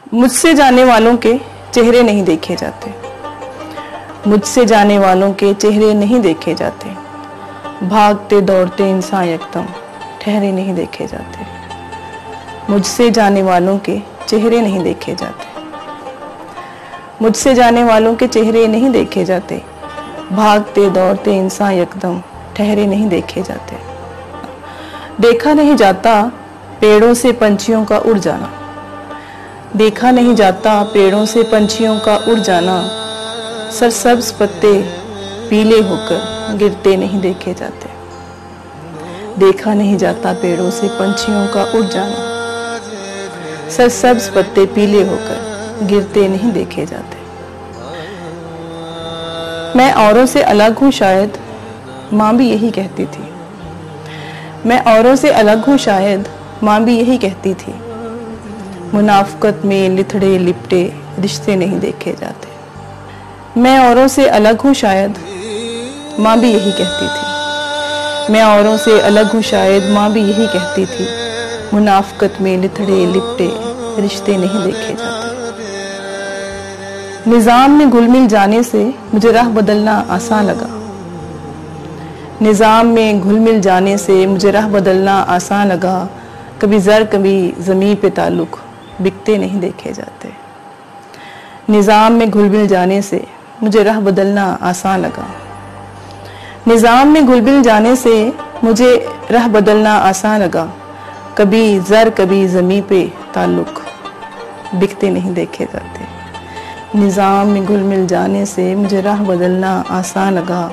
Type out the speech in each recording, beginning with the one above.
मुझसे जाने वालों के चेहरे नहीं देखे जाते, मुझसे जाने वालों के चेहरे नहीं देखे जाते, भागते दौड़ते इंसान एकदम ठहरे नहीं देखे जाते। मुझसे जाने वालों के चेहरे नहीं देखे जाते, मुझसे जाने वालों के चेहरे नहीं देखे जाते, भागते दौड़ते इंसान एकदम ठहरे नहीं देखे जाते। देखा नहीं जाता पेड़ों से पंछियों का उड़ जाना, देखा नहीं जाता पेड़ों से पंछियों का उड़ जाना, सरसब्ज पत्ते पीले होकर गिरते नहीं देखे जाते। देखा नहीं जाता पेड़ों से पंछियों का उड़ जाना, सरसब्ज पत्ते पीले होकर गिरते नहीं देखे जाते। मैं औरों से अलग हूँ शायद, माँ भी यही कहती थी। मैं औरों से अलग हूँ शायद, माँ भी यही कहती थी। मुनाफ़क़त में लिथड़े लिपटे रिश्ते नहीं देखे जाते। मैं औरों से अलग हूँ शायद, माँ भी यही कहती थी। मैं औरों से अलग हूँ शायद, माँ भी यही कहती थी। मुनाफ़क़त में लिथड़े लिपटे रिश्ते नहीं देखे जाते। निज़ाम में घुल मिल जाने से मुझे राह बदलना आसान लगा, निज़ाम में घुल मिल जाने से मुझे राह बदलना आसान लगा। कभी ज़र कभी ज़मीं पे ताल्लुक़ बिकते नहीं देखे जाते। निज़ाम में घुल मिल जाने से मुझे राह बदलना आसान लगा, निज़ाम में घुल मिल जाने से मुझे राह बदलना आसान लगा। कभी ज़र कभी ज़मीं पे ताल्लुक़ बिकते नहीं देखे जाते। निज़ाम में घुल मिल जाने से मुझे राह बदलना आसान लगा।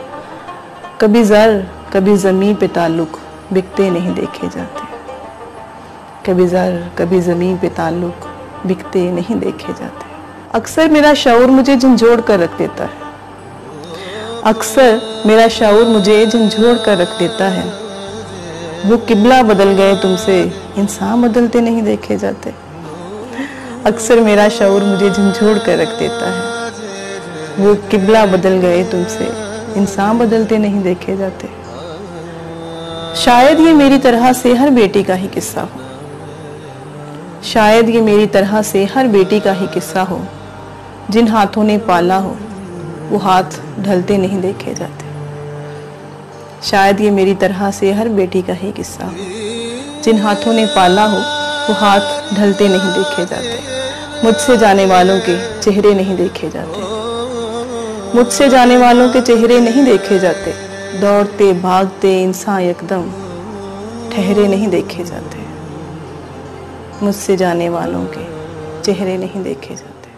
कभी ज़र कभी ज़मीं पे ताल्लुक़ बिकते नहीं देखे जाते। कभी ज़र कभी ज़मीं पे ताल्लुक़ बिकते नहीं देखे जाते। अक्सर मेरा शऊर मुझे झंझोड़ कर रख देता है, अक्सर मेरा शऊर मुझे झंझोड़ कर रख देता है। वो किबला बदल गए तुमसे, इंसान बदलते नहीं देखे जाते। अक्सर मेरा शऊर मुझे झंझोड़ कर रख देता है। वो किबला बदल गए तुमसे, इंसान बदलते नहीं देखे जाते। शायद ये मेरी तरह से हर बेटी का ही किस्सा हो, शायद ये मेरी तरह से हर बेटी का ही किस्सा हो। जिन हाथों ने पाला हो वो हाथ ढलते नहीं देखे जाते। शायद ये मेरी तरह से हर बेटी का ही किस्सा हो। जिन हाथों ने पाला हो वो हाथ ढलते नहीं देखे जाते। मुझसे जाने वालों के चेहरे नहीं देखे जाते, मुझसे जाने वालों के चेहरे नहीं देखे जाते। दौड़ते भागते इंसान एकदम ठहरे नहीं देखे जाते। मुझसे जाने वालों के चेहरे नहीं देखे जाते।